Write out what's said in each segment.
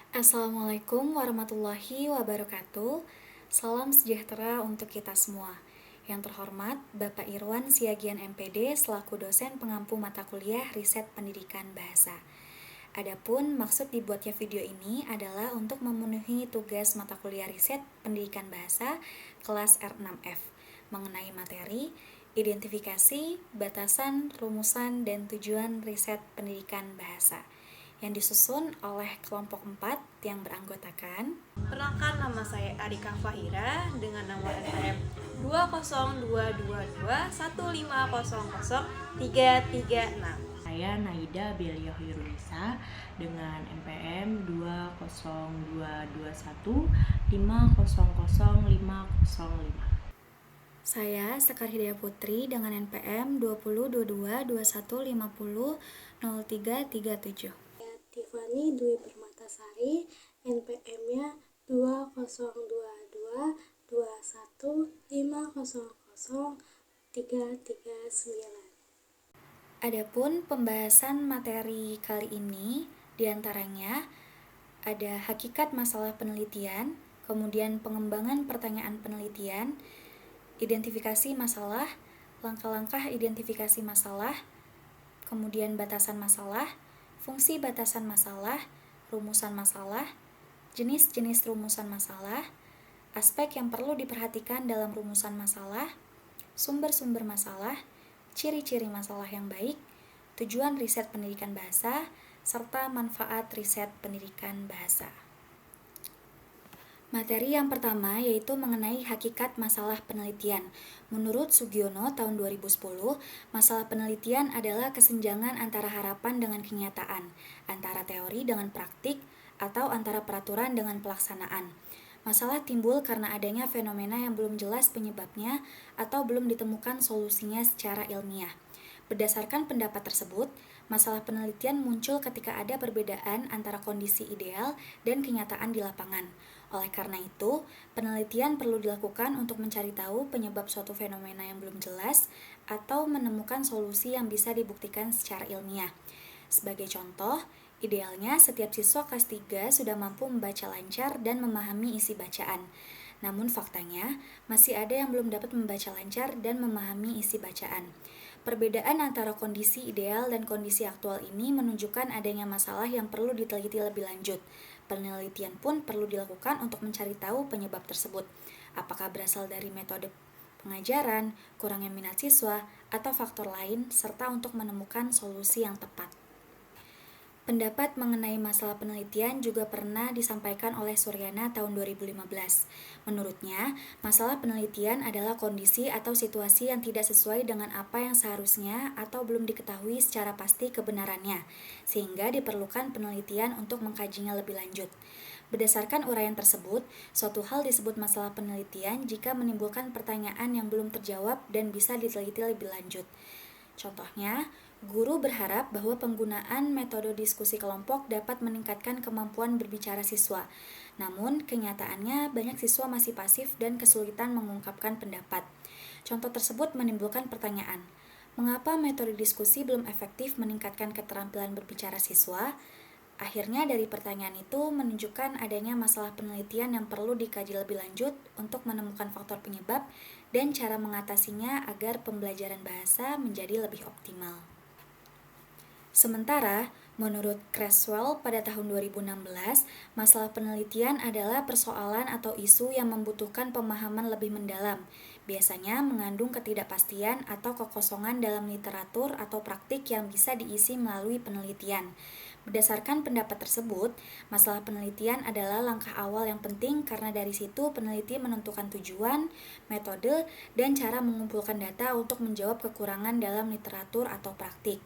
Assalamualaikum warahmatullahi wabarakatuh. Salam sejahtera untuk kita semua. Yang terhormat Bapak Irwan Siagian MPD selaku dosen pengampu mata kuliah Riset Pendidikan Bahasa. Adapun maksud dibuatnya video ini adalah untuk memenuhi tugas mata kuliah Riset Pendidikan Bahasa kelas R6F mengenai materi, identifikasi, batasan, rumusan, dan tujuan riset pendidikan bahasa yang disusun oleh kelompok 4 yang beranggotakan. Perkenalkan, nama saya Arika Fahira dengan nomor NPM 20221500336. Saya Naida Belia Hirunisa dengan NPM 20221500505. Saya Sekar Hidayah Putri dengan NPM 202221500337. Tiffany Dwi Permatasari, NPM-nya 202221500339. Adapun pembahasan materi kali ini diantaranya ada hakikat masalah penelitian, kemudian pengembangan pertanyaan penelitian, identifikasi masalah, langkah-langkah identifikasi masalah, kemudian batasan masalah, fungsi batasan masalah, rumusan masalah, jenis-jenis rumusan masalah, aspek yang perlu diperhatikan dalam rumusan masalah, sumber-sumber masalah, ciri-ciri masalah yang baik, tujuan riset pendidikan bahasa, serta manfaat riset pendidikan bahasa. Materi yang pertama yaitu mengenai hakikat masalah penelitian. Menurut Sugiono tahun 2010, masalah penelitian adalah kesenjangan antara harapan dengan kenyataan, antara teori dengan praktik, atau antara peraturan dengan pelaksanaan. Masalah timbul karena adanya fenomena yang belum jelas penyebabnya atau belum ditemukan solusinya secara ilmiah. Berdasarkan pendapat tersebut, masalah penelitian muncul ketika ada perbedaan antara kondisi ideal dan kenyataan di lapangan. Oleh karena itu, penelitian perlu dilakukan untuk mencari tahu penyebab suatu fenomena yang belum jelas atau menemukan solusi yang bisa dibuktikan secara ilmiah. Sebagai contoh, idealnya setiap siswa kelas 3 sudah mampu membaca lancar dan memahami isi bacaan. Namun faktanya, masih ada yang belum dapat membaca lancar dan memahami isi bacaan. Perbedaan antara kondisi ideal dan kondisi aktual ini menunjukkan adanya masalah yang perlu diteliti lebih lanjut. Penelitian pun perlu dilakukan untuk mencari tahu penyebab tersebut. Apakah berasal dari metode pengajaran, kurangnya minat siswa, atau faktor lain, serta untuk menemukan solusi yang tepat. Pendapat mengenai masalah penelitian juga pernah disampaikan oleh Suryana tahun 2015. Menurutnya, masalah penelitian adalah kondisi atau situasi yang tidak sesuai dengan apa yang seharusnya atau belum diketahui secara pasti kebenarannya, sehingga diperlukan penelitian untuk mengkajinya lebih lanjut. Berdasarkan uraian tersebut, suatu hal disebut masalah penelitian jika menimbulkan pertanyaan yang belum terjawab dan bisa diteliti lebih lanjut. Contohnya, guru berharap bahwa penggunaan metode diskusi kelompok dapat meningkatkan kemampuan berbicara siswa. Namun, kenyataannya banyak siswa masih pasif dan kesulitan mengungkapkan pendapat. Contoh tersebut menimbulkan pertanyaan, mengapa metode diskusi belum efektif meningkatkan keterampilan berbicara siswa? Akhirnya dari pertanyaan itu menunjukkan adanya masalah penelitian yang perlu dikaji lebih lanjut untuk menemukan faktor penyebab dan cara mengatasinya agar pembelajaran bahasa menjadi lebih optimal. Sementara, menurut Creswell pada tahun 2016, masalah penelitian adalah persoalan atau isu yang membutuhkan pemahaman lebih mendalam, biasanya mengandung ketidakpastian atau kekosongan dalam literatur atau praktik yang bisa diisi melalui penelitian. Berdasarkan pendapat tersebut, masalah penelitian adalah langkah awal yang penting karena dari situ peneliti menentukan tujuan, metode, dan cara mengumpulkan data untuk menjawab kekurangan dalam literatur atau praktik.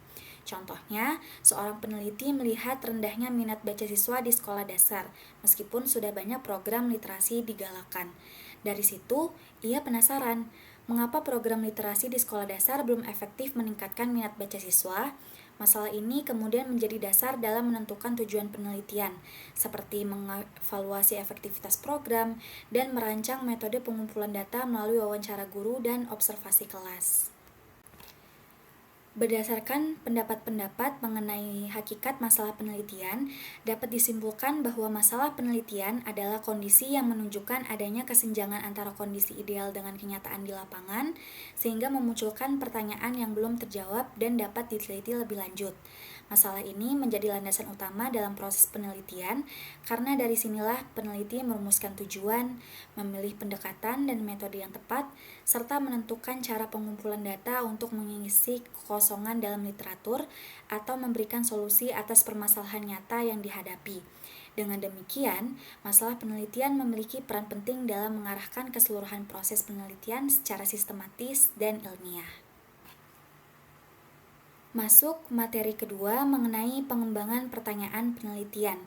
Contohnya, seorang peneliti melihat rendahnya minat baca siswa di sekolah dasar, meskipun sudah banyak program literasi digalakan. Dari situ, ia penasaran, mengapa program literasi di sekolah dasar belum efektif meningkatkan minat baca siswa? Masalah ini kemudian menjadi dasar dalam menentukan tujuan penelitian, seperti mengevaluasi efektivitas program dan merancang metode pengumpulan data melalui wawancara guru dan observasi kelas. Berdasarkan pendapat-pendapat mengenai hakikat masalah penelitian, dapat disimpulkan bahwa masalah penelitian adalah kondisi yang menunjukkan adanya kesenjangan antara kondisi ideal dengan kenyataan di lapangan, sehingga memunculkan pertanyaan yang belum terjawab dan dapat diteliti lebih lanjut. Masalah ini menjadi landasan utama dalam proses penelitian, karena dari sinilah peneliti merumuskan tujuan, memilih pendekatan dan metode yang tepat, serta menentukan cara pengumpulan data untuk mengisi kekosongan dalam literatur atau memberikan solusi atas permasalahan nyata yang dihadapi. Dengan demikian, masalah penelitian memiliki peran penting dalam mengarahkan keseluruhan proses penelitian secara sistematis dan ilmiah. Masuk materi kedua mengenai pengembangan pertanyaan penelitian.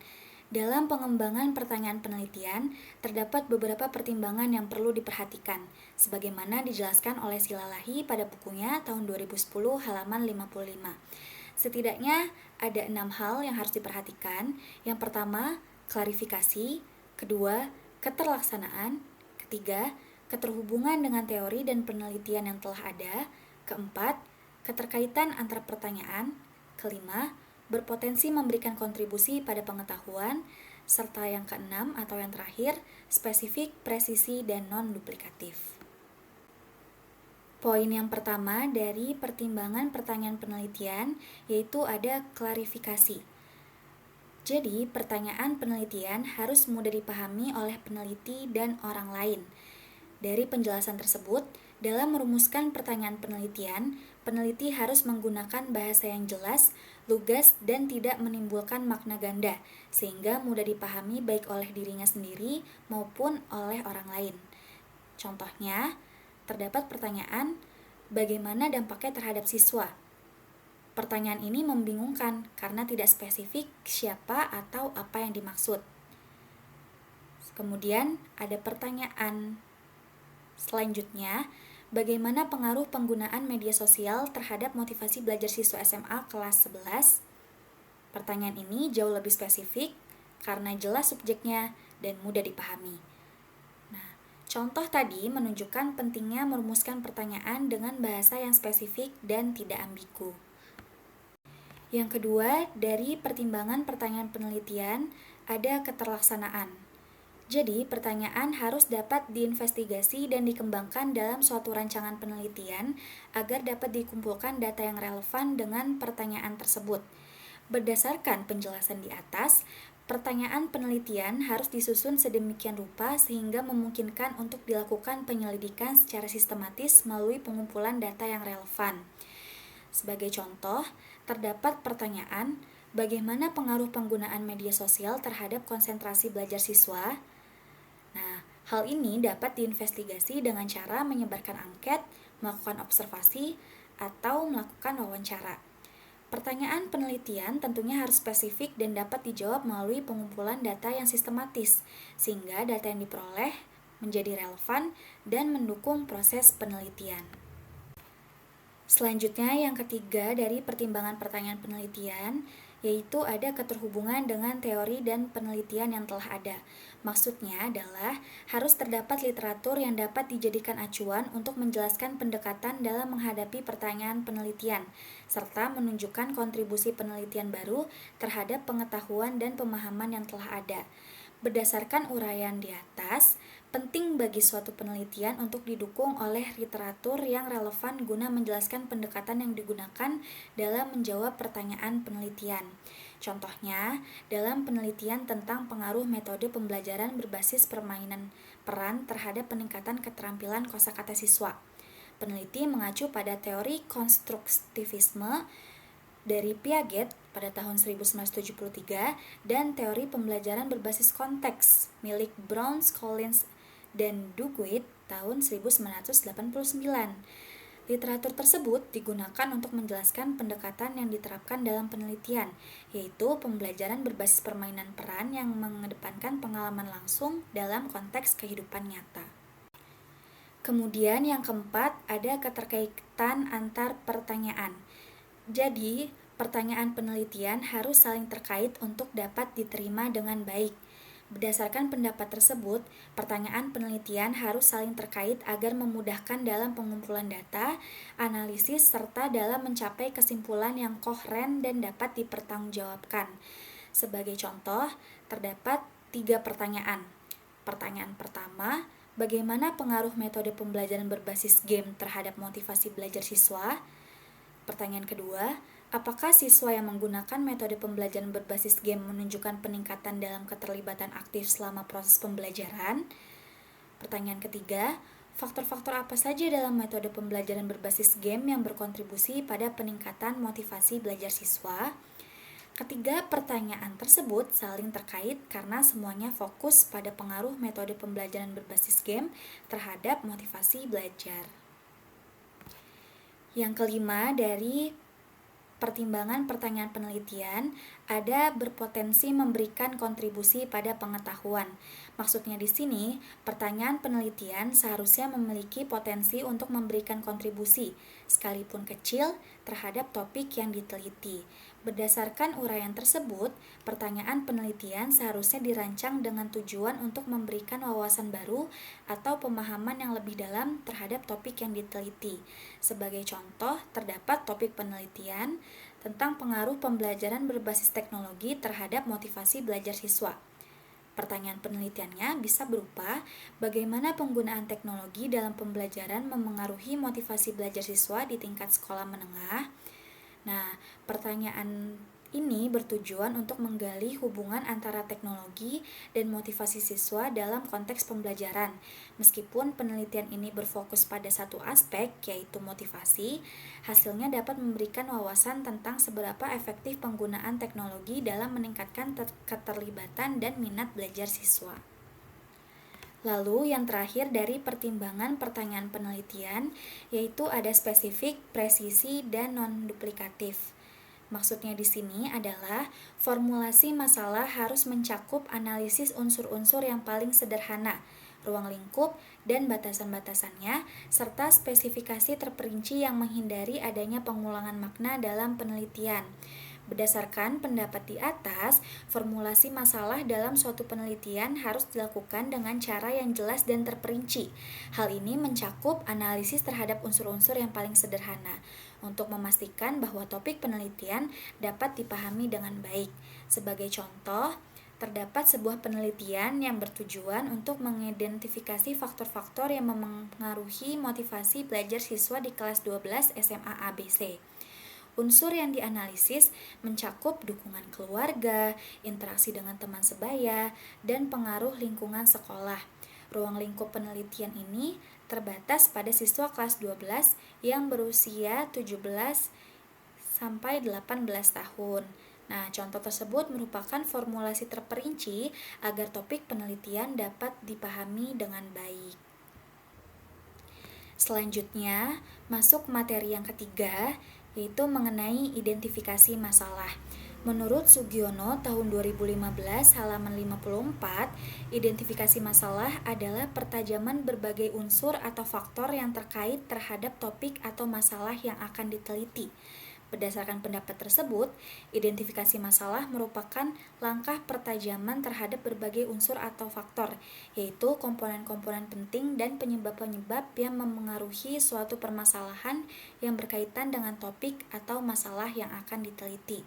Dalam pengembangan pertanyaan penelitian, terdapat beberapa pertimbangan yang perlu diperhatikan, sebagaimana dijelaskan oleh Silalahi pada bukunya tahun 2010 halaman 55. Setidaknya ada 6 hal yang harus diperhatikan. Yang pertama, klarifikasi. Kedua, keterlaksanaan. Ketiga, keterhubungan dengan teori dan penelitian yang telah ada. Keempat, keterkaitan antara pertanyaan. Kelima, berpotensi memberikan kontribusi pada pengetahuan. Serta yang keenam atau yang terakhir, spesifik, presisi, dan non-duplikatif. Poin yang pertama dari pertimbangan pertanyaan penelitian yaitu ada klarifikasi. Jadi, pertanyaan penelitian harus mudah dipahami oleh peneliti dan orang lain. Dari penjelasan tersebut, dalam merumuskan pertanyaan penelitian, peneliti harus menggunakan bahasa yang jelas, lugas, dan tidak menimbulkan makna ganda, sehingga mudah dipahami baik oleh dirinya sendiri maupun oleh orang lain. Contohnya, terdapat pertanyaan, bagaimana dampaknya terhadap siswa? Pertanyaan ini membingungkan karena tidak spesifik siapa atau apa yang dimaksud. Kemudian, ada pertanyaan selanjutnya, bagaimana pengaruh penggunaan media sosial terhadap motivasi belajar siswa SMA kelas 11? Pertanyaan ini jauh lebih spesifik karena jelas subjeknya dan mudah dipahami. Nah, contoh tadi menunjukkan pentingnya merumuskan pertanyaan dengan bahasa yang spesifik dan tidak ambigu. Yang kedua, dari pertimbangan pertanyaan penelitian, ada keterlaksanaan. Jadi, pertanyaan harus dapat diinvestigasi dan dikembangkan dalam suatu rancangan penelitian agar dapat dikumpulkan data yang relevan dengan pertanyaan tersebut. Berdasarkan penjelasan di atas, pertanyaan penelitian harus disusun sedemikian rupa sehingga memungkinkan untuk dilakukan penyelidikan secara sistematis melalui pengumpulan data yang relevan. Sebagai contoh, terdapat pertanyaan, bagaimana pengaruh penggunaan media sosial terhadap konsentrasi belajar siswa? Nah, hal ini dapat diinvestigasi dengan cara menyebarkan angket, melakukan observasi, atau melakukan wawancara. Pertanyaan penelitian tentunya harus spesifik dan dapat dijawab melalui pengumpulan data yang sistematis, sehingga data yang diperoleh menjadi relevan dan mendukung proses penelitian. Selanjutnya, yang ketiga dari pertimbangan pertanyaan penelitian, yaitu ada keterhubungan dengan teori dan penelitian yang telah ada. Maksudnya adalah harus terdapat literatur yang dapat dijadikan acuan untuk menjelaskan pendekatan dalam menghadapi pertanyaan penelitian, serta menunjukkan kontribusi penelitian baru terhadap pengetahuan dan pemahaman yang telah ada. Berdasarkan uraian di atas, penting bagi suatu penelitian untuk didukung oleh literatur yang relevan guna menjelaskan pendekatan yang digunakan dalam menjawab pertanyaan penelitian. Contohnya, dalam penelitian tentang pengaruh metode pembelajaran berbasis permainan peran terhadap peningkatan keterampilan kosakata siswa, peneliti mengacu pada teori konstruktivisme dari Piaget pada tahun 1973 dan teori pembelajaran berbasis konteks milik Brown, Collins, dan Duguid tahun 1989. Literatur tersebut digunakan untuk menjelaskan pendekatan yang diterapkan dalam penelitian, yaitu pembelajaran berbasis permainan peran yang mengedepankan pengalaman langsung dalam konteks kehidupan nyata. Kemudian yang keempat, ada keterkaitan antar pertanyaan. Jadi, pertanyaan penelitian harus saling terkait untuk dapat diterima dengan baik. Berdasarkan pendapat tersebut, pertanyaan penelitian harus saling terkait agar memudahkan dalam pengumpulan data, analisis, serta dalam mencapai kesimpulan yang koheren dan dapat dipertanggungjawabkan. Sebagai contoh, terdapat 3 pertanyaan. Pertanyaan pertama, bagaimana pengaruh metode pembelajaran berbasis game terhadap motivasi belajar siswa? Pertanyaan kedua, apakah siswa yang menggunakan metode pembelajaran berbasis game menunjukkan peningkatan dalam keterlibatan aktif selama proses pembelajaran? Pertanyaan ketiga, faktor-faktor apa saja dalam metode pembelajaran berbasis game yang berkontribusi pada peningkatan motivasi belajar siswa? Ketiga pertanyaan tersebut saling terkait karena semuanya fokus pada pengaruh metode pembelajaran berbasis game terhadap motivasi belajar. Yang kelima, dari pertimbangan pertanyaan penelitian ada berpotensi memberikan kontribusi pada pengetahuan. Maksudnya di sini, pertanyaan penelitian seharusnya memiliki potensi untuk memberikan kontribusi, sekalipun kecil, terhadap topik yang diteliti. Berdasarkan uraian tersebut, pertanyaan penelitian seharusnya dirancang dengan tujuan untuk memberikan wawasan baru atau pemahaman yang lebih dalam terhadap topik yang diteliti. Sebagai contoh, terdapat topik penelitian tentang pengaruh pembelajaran berbasis teknologi terhadap motivasi belajar siswa. Pertanyaan penelitiannya bisa berupa bagaimana penggunaan teknologi dalam pembelajaran memengaruhi motivasi belajar siswa di tingkat sekolah menengah. Nah, pertanyaan ini bertujuan untuk menggali hubungan antara teknologi dan motivasi siswa dalam konteks pembelajaran. Meskipun penelitian ini berfokus pada satu aspek, yaitu motivasi, hasilnya dapat memberikan wawasan tentang seberapa efektif penggunaan teknologi dalam meningkatkan keterlibatan dan minat belajar siswa. Lalu yang terakhir dari pertimbangan pertanyaan penelitian, yaitu ada spesifik, presisi, dan non-duplikatif. Maksudnya di sini adalah formulasi masalah harus mencakup analisis unsur-unsur yang paling sederhana, ruang lingkup, dan batasan-batasannya, serta spesifikasi terperinci yang menghindari adanya pengulangan makna dalam penelitian. Berdasarkan pendapat di atas, formulasi masalah dalam suatu penelitian harus dilakukan dengan cara yang jelas dan terperinci. Hal ini mencakup analisis terhadap unsur-unsur yang paling sederhana untuk memastikan bahwa topik penelitian dapat dipahami dengan baik. Sebagai contoh, terdapat sebuah penelitian yang bertujuan untuk mengidentifikasi faktor-faktor yang memengaruhi motivasi belajar siswa di kelas 12 SMA ABC. Unsur yang dianalisis mencakup dukungan keluarga, interaksi dengan teman sebaya, dan pengaruh lingkungan sekolah. Ruang lingkup penelitian ini terbatas pada siswa kelas 12 yang berusia 17 sampai 18 tahun. Nah, contoh tersebut merupakan formulasi terperinci agar topik penelitian dapat dipahami dengan baik. Selanjutnya, masuk materi yang ketiga, yaitu mengenai identifikasi masalah. Menurut Sugiono tahun 2015 halaman 54, identifikasi masalah adalah pertajaman berbagai unsur atau faktor yang terkait terhadap topik atau masalah yang akan diteliti. Berdasarkan pendapat tersebut, identifikasi masalah merupakan langkah pertajaman terhadap berbagai unsur atau faktor, yaitu komponen-komponen penting dan penyebab-penyebab yang memengaruhi suatu permasalahan yang berkaitan dengan topik atau masalah yang akan diteliti.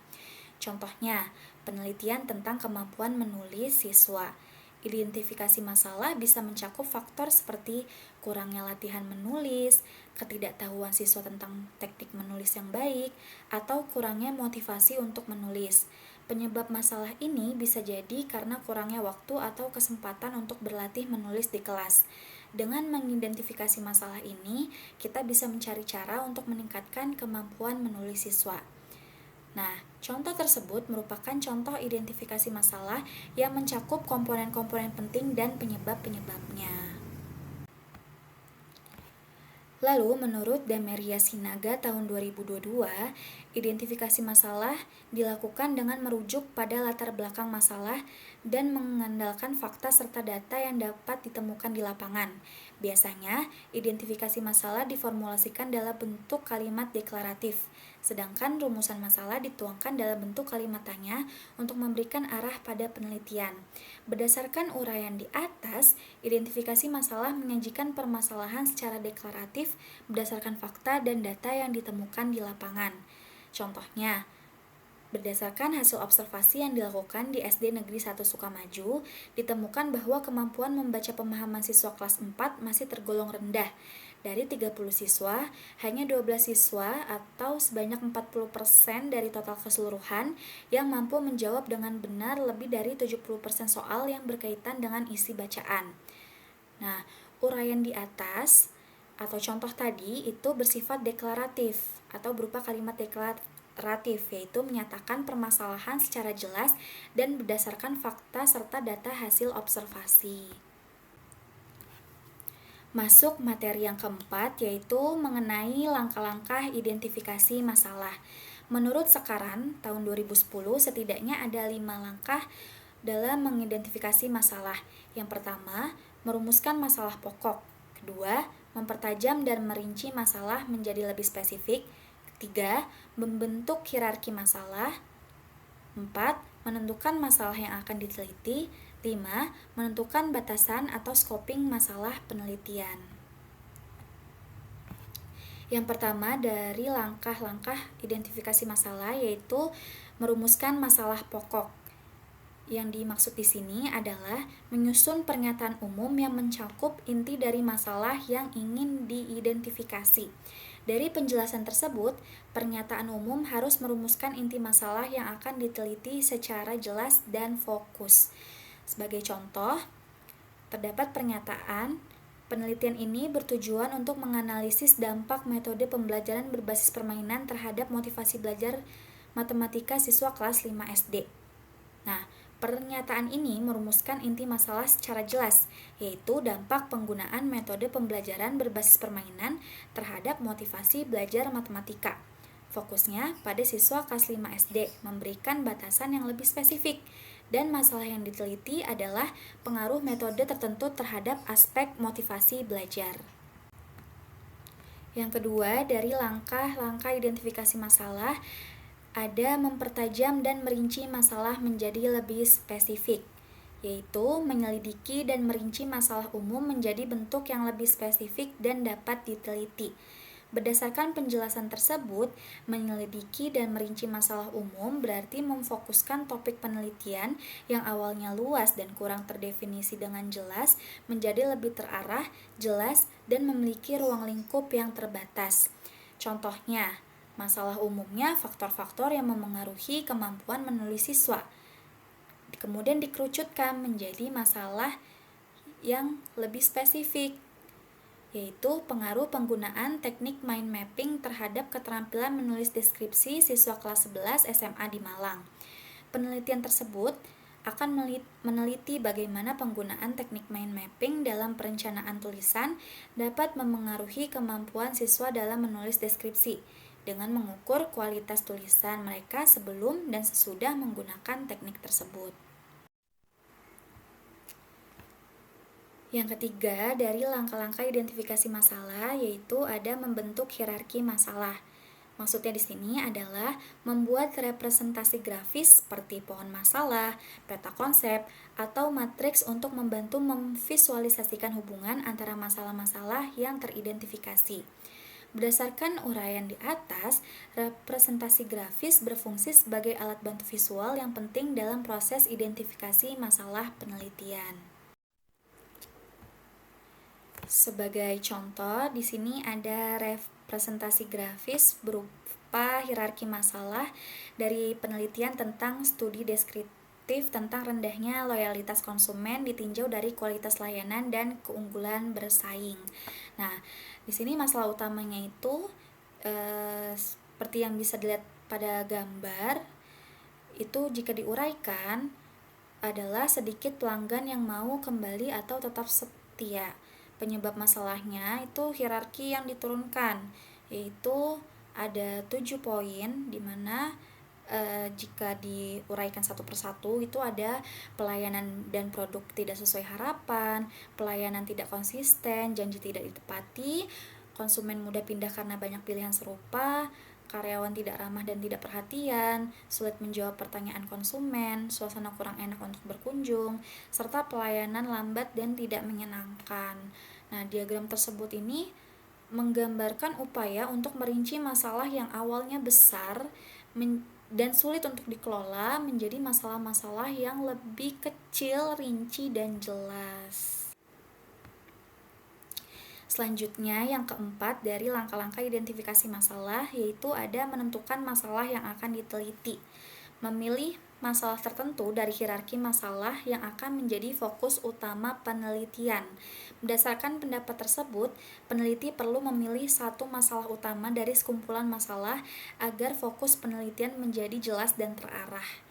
Contohnya, penelitian tentang kemampuan menulis siswa. Identifikasi masalah bisa mencakup faktor seperti kurangnya latihan menulis, ketidaktahuan siswa tentang teknik menulis yang baik, atau kurangnya motivasi untuk menulis. Penyebab masalah ini bisa jadi karena kurangnya waktu atau kesempatan untuk berlatih menulis di kelas. Dengan mengidentifikasi masalah ini, kita bisa mencari cara untuk meningkatkan kemampuan menulis siswa. Nah, contoh tersebut merupakan contoh identifikasi masalah yang mencakup komponen-komponen penting dan penyebab-penyebabnya. Lalu, menurut Dameria Sinaga tahun 2022, identifikasi masalah dilakukan dengan merujuk pada latar belakang masalah dan mengandalkan fakta serta data yang dapat ditemukan di lapangan. Biasanya, identifikasi masalah diformulasikan dalam bentuk kalimat deklaratif. Sedangkan rumusan masalah dituangkan dalam bentuk kalimat tanya untuk memberikan arah pada penelitian. Berdasarkan uraian di atas, identifikasi masalah menyajikan permasalahan secara deklaratif berdasarkan fakta dan data yang ditemukan di lapangan. Contohnya, berdasarkan hasil observasi yang dilakukan di SD Negeri 1 Sukamaju, ditemukan bahwa kemampuan membaca pemahaman siswa kelas 4 masih tergolong rendah. Dari 30 siswa, hanya 12 siswa atau sebanyak 40% dari total keseluruhan yang mampu menjawab dengan benar lebih dari 70% soal yang berkaitan dengan isi bacaan. Nah, uraian di atas atau contoh tadi itu bersifat deklaratif atau berupa kalimat deklaratif, yaitu menyatakan permasalahan secara jelas dan berdasarkan fakta serta data hasil observasi. Masuk materi yang keempat, yaitu mengenai langkah-langkah identifikasi masalah. Menurut Sekaran, tahun 2010 setidaknya ada 5 langkah dalam mengidentifikasi masalah. Yang pertama, merumuskan masalah pokok. Kedua, mempertajam dan merinci masalah menjadi lebih spesifik. 3. Membentuk hierarki masalah. 4. Menentukan masalah yang akan diteliti. 5. Menentukan batasan atau scoping masalah penelitian. Yang pertama dari langkah-langkah identifikasi masalah yaitu merumuskan masalah pokok. Yang dimaksud di sini adalah menyusun pernyataan umum yang mencakup inti dari masalah yang ingin diidentifikasi. Dari penjelasan tersebut, pernyataan umum harus merumuskan inti masalah yang akan diteliti secara jelas dan fokus. Sebagai contoh, terdapat pernyataan, penelitian ini bertujuan untuk menganalisis dampak metode pembelajaran berbasis permainan terhadap motivasi belajar matematika siswa kelas 5 SD. Nah, pernyataan ini merumuskan inti masalah secara jelas, yaitu dampak penggunaan metode pembelajaran berbasis permainan terhadap motivasi belajar matematika. Fokusnya pada siswa kelas 5 SD, memberikan batasan yang lebih spesifik, dan masalah yang diteliti adalah pengaruh metode tertentu terhadap aspek motivasi belajar. Yang kedua, dari langkah-langkah identifikasi masalah, ada mempertajam dan merinci masalah menjadi lebih spesifik, yaitu menyelidiki dan merinci masalah umum menjadi bentuk yang lebih spesifik dan dapat diteliti. Berdasarkan penjelasan tersebut, menyelidiki dan merinci masalah umum berarti memfokuskan topik penelitian yang awalnya luas dan kurang terdefinisi dengan jelas menjadi lebih terarah, jelas, dan memiliki ruang lingkup yang terbatas. Contohnya, masalah umumnya faktor-faktor yang memengaruhi kemampuan menulis siswa. Kemudian dikerucutkan menjadi masalah yang lebih spesifik, yaitu pengaruh penggunaan teknik mind mapping terhadap keterampilan menulis deskripsi siswa kelas 11 SMA di Malang. Penelitian tersebut akan meneliti bagaimana penggunaan teknik mind mapping dalam perencanaan tulisan dapat memengaruhi kemampuan siswa dalam menulis deskripsi, dengan mengukur kualitas tulisan mereka sebelum dan sesudah menggunakan teknik tersebut. Yang ketiga, dari langkah-langkah identifikasi masalah yaitu ada membentuk hierarki masalah. Maksudnya di sini adalah membuat representasi grafis seperti pohon masalah, peta konsep, atau matriks untuk membantu memvisualisasikan hubungan antara masalah-masalah yang teridentifikasi. Berdasarkan uraian di atas, representasi grafis berfungsi sebagai alat bantu visual yang penting dalam proses identifikasi masalah penelitian. Sebagai contoh, di sini ada representasi grafis berupa hierarki masalah dari penelitian tentang studi deskriptif tentang rendahnya loyalitas konsumen ditinjau dari kualitas layanan dan keunggulan bersaing. Nah, di sini masalah utamanya itu seperti yang bisa dilihat pada gambar, itu jika diuraikan adalah sedikit pelanggan yang mau kembali atau tetap setia. Penyebab masalahnya itu hierarki yang diturunkan, yaitu ada 7 poin di mana jika diuraikan satu persatu itu ada pelayanan dan produk tidak sesuai harapan, pelayanan tidak konsisten, janji tidak ditepati, konsumen mudah pindah karena banyak pilihan serupa, karyawan tidak ramah dan tidak perhatian, sulit menjawab pertanyaan konsumen, suasana kurang enak untuk berkunjung, serta pelayanan lambat dan tidak menyenangkan. Nah, diagram tersebut ini menggambarkan upaya untuk merinci masalah yang awalnya besar dan sulit untuk dikelola menjadi masalah-masalah yang lebih kecil, rinci, dan jelas. Selanjutnya, yang keempat dari langkah-langkah identifikasi masalah yaitu ada menentukan masalah yang akan diteliti. Memilih masalah tertentu dari hierarki masalah yang akan menjadi fokus utama penelitian. Berdasarkan pendapat tersebut, peneliti perlu memilih satu masalah utama dari sekumpulan masalah agar fokus penelitian menjadi jelas dan terarah.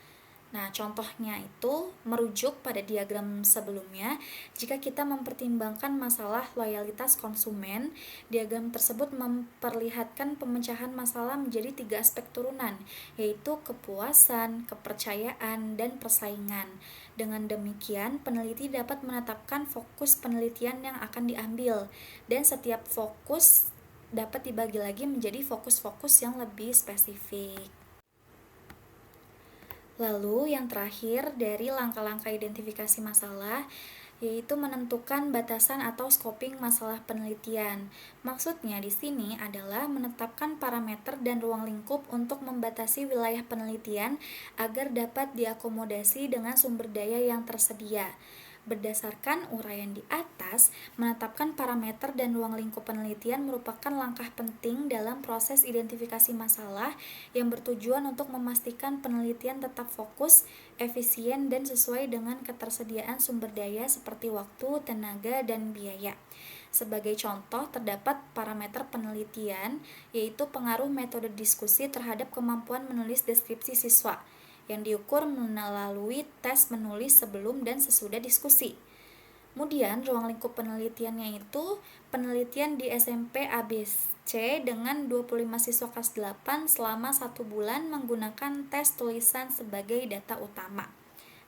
Nah, contohnya itu merujuk pada diagram sebelumnya. Jika kita mempertimbangkan masalah loyalitas konsumen, diagram tersebut memperlihatkan pemecahan masalah menjadi 3 aspek turunan, yaitu kepuasan, kepercayaan, dan persaingan. Dengan demikian, peneliti dapat menetapkan fokus penelitian yang akan diambil, dan setiap fokus dapat dibagi lagi menjadi fokus-fokus yang lebih spesifik. Lalu yang terakhir dari langkah-langkah identifikasi masalah yaitu menentukan batasan atau scoping masalah penelitian. Maksudnya di sini adalah menetapkan parameter dan ruang lingkup untuk membatasi wilayah penelitian agar dapat diakomodasi dengan sumber daya yang tersedia. Berdasarkan uraian di atas, menetapkan parameter dan ruang lingkup penelitian merupakan langkah penting dalam proses identifikasi masalah yang bertujuan untuk memastikan penelitian tetap fokus, efisien, dan sesuai dengan ketersediaan sumber daya seperti waktu, tenaga, dan biaya. Sebagai contoh, terdapat parameter penelitian, yaitu pengaruh metode diskusi terhadap kemampuan menulis deskripsi siswa, yang diukur melalui tes menulis sebelum dan sesudah diskusi. Kemudian, ruang lingkup penelitiannya itu penelitian di SMP ABC dengan 25 siswa kelas 8 selama 1 bulan menggunakan tes tulisan sebagai data utama.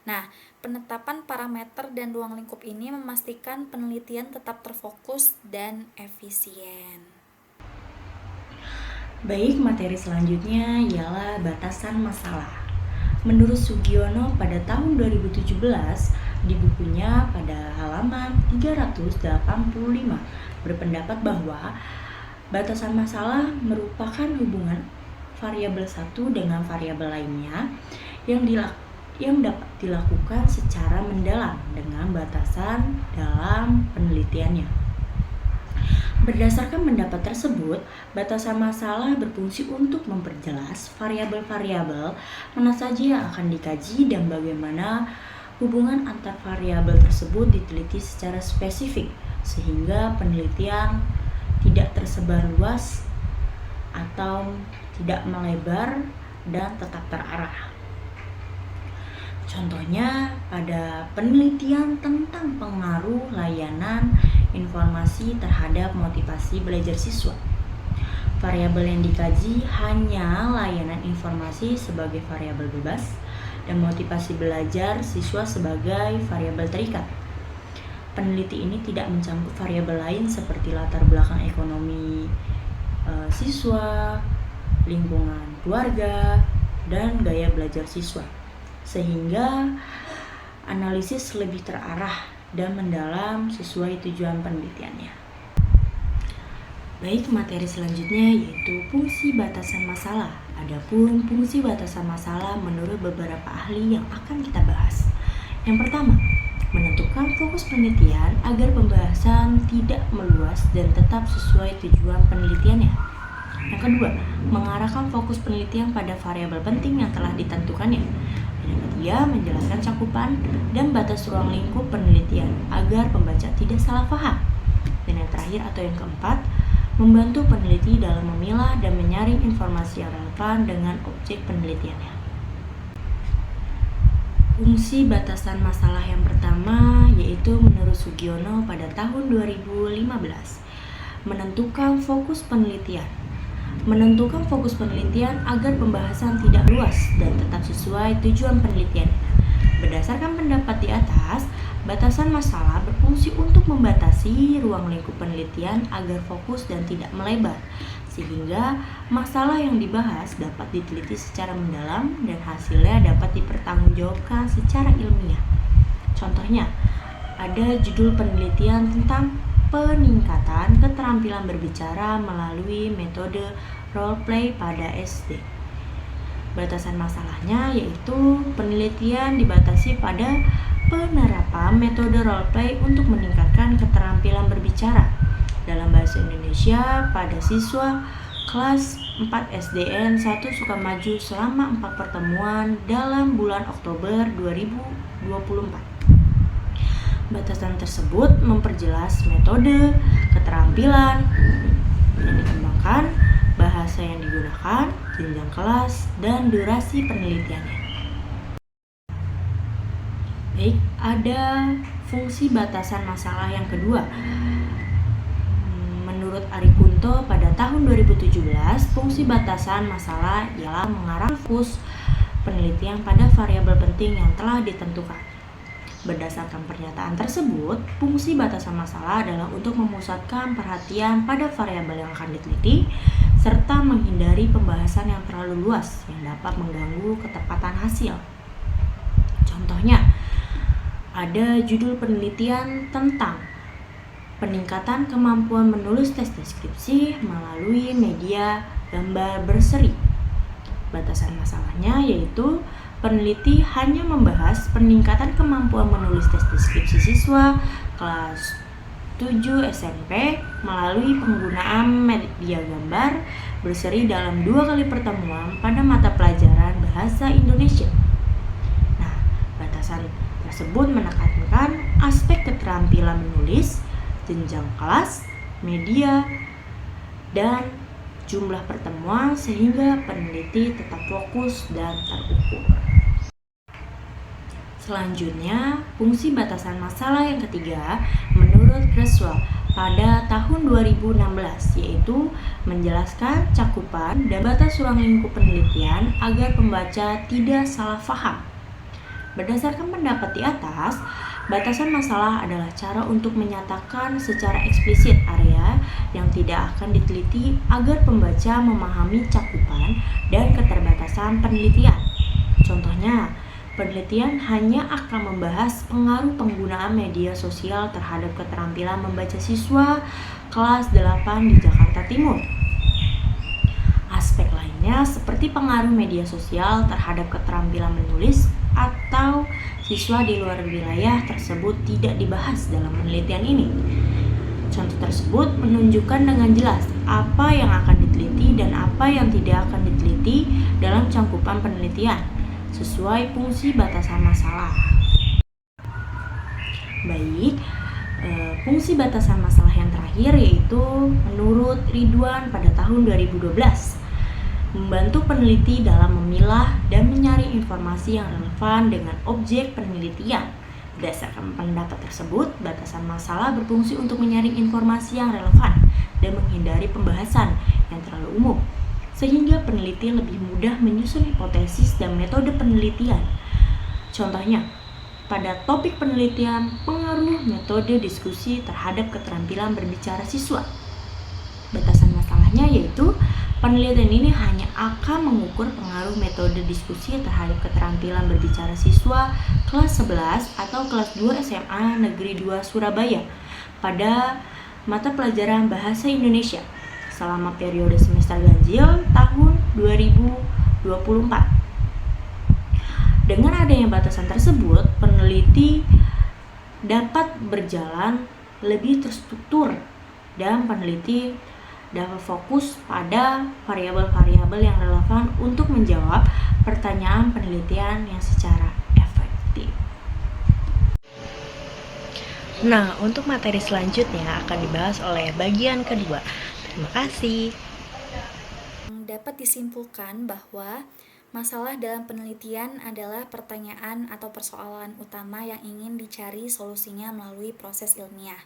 Nah, penetapan parameter dan ruang lingkup ini memastikan penelitian tetap terfokus dan efisien. Baik, materi selanjutnya ialah batasan masalah. Menurut Sugiono pada tahun 2017, di bukunya pada halaman 385 berpendapat bahwa batasan masalah merupakan hubungan variabel satu dengan variabel lainnya yang dapat dilakukan secara mendalam dengan batasan dalam penelitiannya. Berdasarkan pendapat tersebut, batasan masalah berfungsi untuk memperjelas variabel-variabel mana saja yang akan dikaji dan bagaimana hubungan antar variabel tersebut diteliti secara spesifik sehingga penelitian tidak tersebar luas atau tidak melebar dan tetap terarah. Contohnya pada penelitian tentang pengaruh layanan informasi terhadap motivasi belajar siswa. Variabel yang dikaji hanya layanan informasi sebagai variabel bebas dan motivasi belajar siswa sebagai variabel terikat. Peneliti ini tidak mencangkup variabel lain seperti latar belakang ekonomi siswa, lingkungan keluarga, dan gaya belajar siswa, sehingga analisis lebih terarah dan mendalam sesuai tujuan penelitiannya. Baik, materi selanjutnya yaitu fungsi batasan masalah. Adapun fungsi batasan masalah menurut beberapa ahli yang akan kita bahas. Yang pertama, menentukan fokus penelitian agar pembahasan tidak meluas dan tetap sesuai tujuan penelitiannya. Yang kedua, mengarahkan fokus penelitian pada variabel penting yang telah ditentukannya. Yang ketiga, menjelaskan cakupan dan batas ruang lingkup penelitian agar pembaca tidak salah paham. Dan yang terakhir atau yang keempat, membantu peneliti dalam memilah dan menyaring informasi yang relevan dengan objek penelitiannya. Fungsi batasan masalah yang pertama yaitu menurut Sugiono pada tahun 2015, menentukan fokus penelitian. Menentukan fokus penelitian agar pembahasan tidak luas dan tetap sesuai tujuan penelitian. Berdasarkan pendapat di atas, batasan masalah berfungsi untuk membatasi ruang lingkup penelitian agar fokus dan tidak melebar, sehingga masalah yang dibahas dapat diteliti secara mendalam dan hasilnya dapat dipertanggungjawabkan secara ilmiah. Contohnya, ada judul penelitian tentang peningkatan keterampilan berbicara melalui metode role play pada SD. Batasan masalahnya yaitu penelitian dibatasi pada penerapan metode role play untuk meningkatkan keterampilan berbicara dalam bahasa Indonesia pada siswa kelas 4 SDN 1 Sukamaju selama 4 pertemuan dalam bulan Oktober 2024. Batasan tersebut memperjelas metode, keterampilan yang dikembangkan, bahasa yang digunakan, jenjang kelas, dan durasi penelitiannya. Baik, ada fungsi batasan masalah yang kedua. Menurut Ari Kunto, pada tahun 2017, fungsi batasan masalah ialah mengarahkan fokus penelitian pada variabel penting yang telah ditentukan. Berdasarkan pernyataan tersebut, fungsi batasan masalah adalah untuk memusatkan perhatian pada variabel yang akan diteliti, serta menghindari pembahasan yang terlalu luas yang dapat mengganggu ketepatan hasil. Contohnya, ada judul penelitian tentang peningkatan kemampuan menulis tes deskripsi melalui media gambar berseri. Batasan masalahnya yaitu peneliti hanya membahas peningkatan kemampuan menulis tes deskripsi siswa kelas 7 SMP melalui penggunaan media gambar berseri dalam 2 kali pertemuan pada mata pelajaran bahasa Indonesia. Nah, batasan tersebut menekankan aspek keterampilan menulis, jenjang kelas, media, dan jumlah pertemuan sehingga peneliti tetap fokus dan terukur. Selanjutnya, fungsi batasan masalah yang ketiga menurut Creswell pada tahun 2016 yaitu menjelaskan cakupan dan batas ruang lingkup penelitian agar pembaca tidak salah paham. Berdasarkan pendapat di atas, batasan masalah adalah cara untuk menyatakan secara eksplisit area yang tidak akan diteliti agar pembaca memahami cakupan dan keterbatasan penelitian. Contohnya, penelitian hanya akan membahas pengaruh penggunaan media sosial terhadap keterampilan membaca siswa kelas 8 di Jakarta Timur. Aspek lainnya seperti pengaruh media sosial terhadap keterampilan menulis atau siswa di luar wilayah tersebut tidak dibahas dalam penelitian ini. Contoh tersebut menunjukkan dengan jelas apa yang akan diteliti dan apa yang tidak akan diteliti dalam cakupan penelitian sesuai fungsi batasan masalah. Baik, fungsi batasan masalah yang terakhir yaitu menurut Ridwan pada tahun 2012 membantu peneliti dalam memilah dan menyaring informasi yang relevan dengan objek penelitian. Berdasarkan pendapat tersebut, batasan masalah berfungsi untuk menyaring informasi yang relevan dan menghindari pembahasan yang terlalu umum, sehingga peneliti lebih mudah menyusun hipotesis dan metode penelitian. Contohnya, pada topik penelitian pengaruh metode diskusi terhadap keterampilan berbicara siswa. Batasan masalahnya yaitu penelitian ini hanya akan mengukur pengaruh metode diskusi terhadap keterampilan berbicara siswa kelas 11 atau kelas 2 SMA Negeri 2 Surabaya pada mata pelajaran Bahasa Indonesia selama periode semester ganjil tahun 2024. Dengan adanya batasan tersebut, peneliti dapat berjalan lebih terstruktur dan peneliti dapat fokus pada variabel-variabel yang relevan untuk menjawab pertanyaan penelitian yang secara efektif. Nah, untuk materi selanjutnya akan dibahas oleh bagian kedua. Terima kasih. Dapat disimpulkan bahwa masalah dalam penelitian adalah pertanyaan atau persoalan utama yang ingin dicari solusinya melalui proses ilmiah.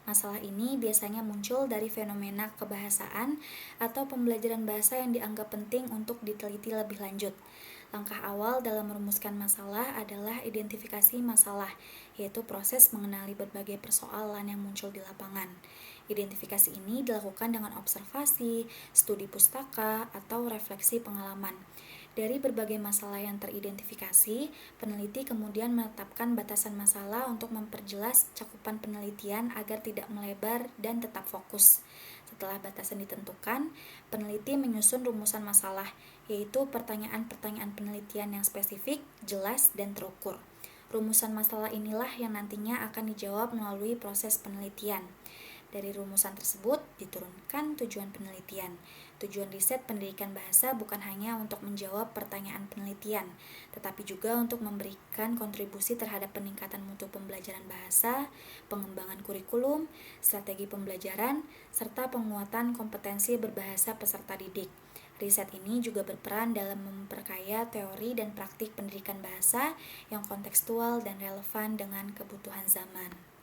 Masalah ini biasanya muncul dari fenomena kebahasaan atau pembelajaran bahasa yang dianggap penting untuk diteliti lebih lanjut. Langkah awal dalam merumuskan masalah adalah identifikasi masalah, yaitu proses mengenali berbagai persoalan yang muncul di lapangan. Identifikasi ini dilakukan dengan observasi, studi pustaka, atau refleksi pengalaman. Dari berbagai masalah yang teridentifikasi, peneliti kemudian menetapkan batasan masalah untuk memperjelas cakupan penelitian agar tidak melebar dan tetap fokus. Setelah batasan ditentukan, peneliti menyusun rumusan masalah, yaitu pertanyaan-pertanyaan penelitian yang spesifik, jelas, dan terukur. Rumusan masalah inilah yang nantinya akan dijawab melalui proses penelitian. Dari rumusan tersebut diturunkan tujuan penelitian. Tujuan riset pendidikan bahasa bukan hanya untuk menjawab pertanyaan penelitian, tetapi juga untuk memberikan kontribusi terhadap peningkatan mutu pembelajaran bahasa, pengembangan kurikulum, strategi pembelajaran, serta penguatan kompetensi berbahasa peserta didik. Riset ini juga berperan dalam memperkaya teori dan praktik pendidikan bahasa yang kontekstual dan relevan dengan kebutuhan zaman.